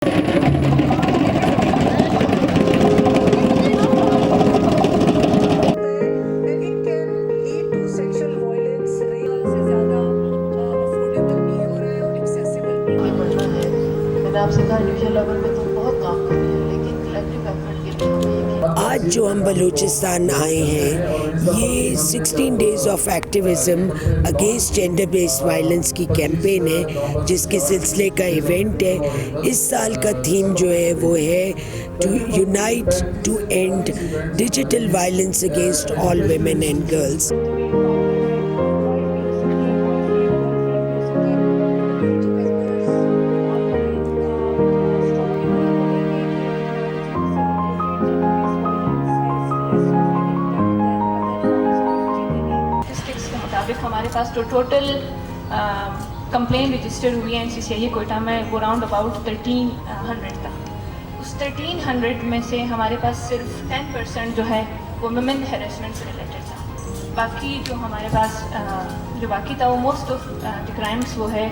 آپ سے کہا انڈیویجول لیول پہ تو بہت کام کر رہے ہیں، لیکن کلیکٹیو ایفرٹ کے لیے ہمیں یہ آج جو ہم بلوچستان آئے ہیں، یہ 16 days of activism against gender based violence کی کیمپین ہے، جس کے سلسلے کا ایونٹ ہے۔ اس سال کا تھیم جو ہے وہ ہے to unite to and digital violence against all women and girls. ہمارے پاس جو ٹوٹل کمپلین رجسٹر ہوئی ہے NCCI کوئٹہ میں وہ راؤنڈ اباؤٹ 1300 تھا۔ اس 1300 میں سے ہمارے پاس صرف 10% جو ہے وہ ویمن ہیراسمنٹ سے ریلیٹڈ تھا۔ باقی جو ہمارے پاس جو باقی تھا وہ موسٹ آف دی کرائمس وہ ہے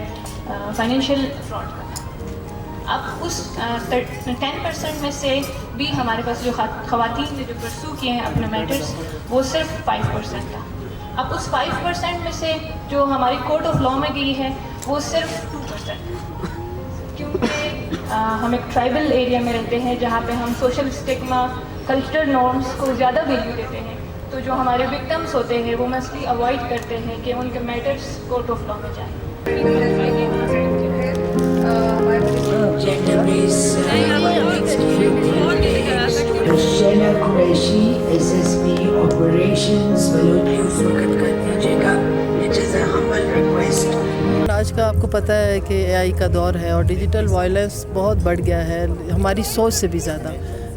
فائنینشیل فراڈ کا تھا۔ اب اس 10% میں سے بھی ہمارے پاس جو خواتین نے جو پرسو کیے ہیں اپنے میٹرز وہ صرف 5% تھا۔ اب اس 5% میں سے جو ہماری کورٹ آف لاء میں گئی ہے وہ صرف 2%، کیونکہ ہم ایک ٹرائبل ایریا میں رہتے ہیں جہاں پہ ہم سوشل اسٹگما، کلچرل نارمس کو زیادہ ویلیو دیتے ہیں، تو جو ہمارے وکٹمس ہوتے ہیں وہ مسٹلی اوائڈ کرتے ہیں کہ ان کے میٹرز کورٹ آف لاء میں جائیں۔ آج کا آپ کو پتہ ہے کہ AI کا دور ہے اور ڈیجیٹل وائلنس بہت بڑھ گیا ہے، ہماری سوچ سے بھی زیادہ۔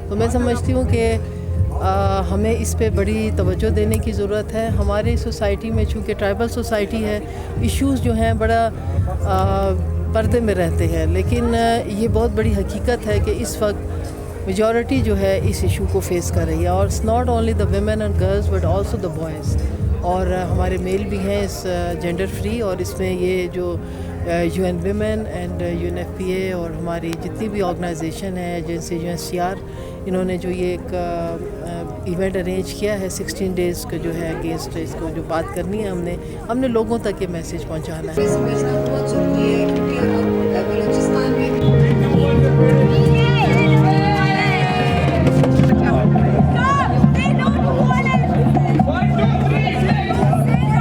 تو میں سمجھتی ہوں کہ ہمیں اس پہ بڑی توجہ دینے کی ضرورت ہے۔ ہماری سوسائٹی میں چونکہ ٹرائبل سوسائٹی ہے، ایشوز جو ہیں بڑا پردے میں رہتے ہیں، لیکن یہ بہت بڑی حقیقت ہے کہ اس وقت میجورٹی جو ہے اس ایشو کو فیس کر رہی ہے، اور it's not only the women and girls but also the boys, اور ہمارے میل بھی ہیں اس جینڈر فری، اور اس میں یہ جو UN ویمن اینڈ UNFPA اور ہماری جتنی بھی آرگنائزیشن ہے جیسے UNHCR، انہوں نے جو یہ ایک ایونٹ ارینج کیا ہے 16 ڈیز کا جو ہے اگینسٹ اس کو جو بات کرنی ہے، ہم نے لوگوں تک یہ میسیج پہنچانا ہے۔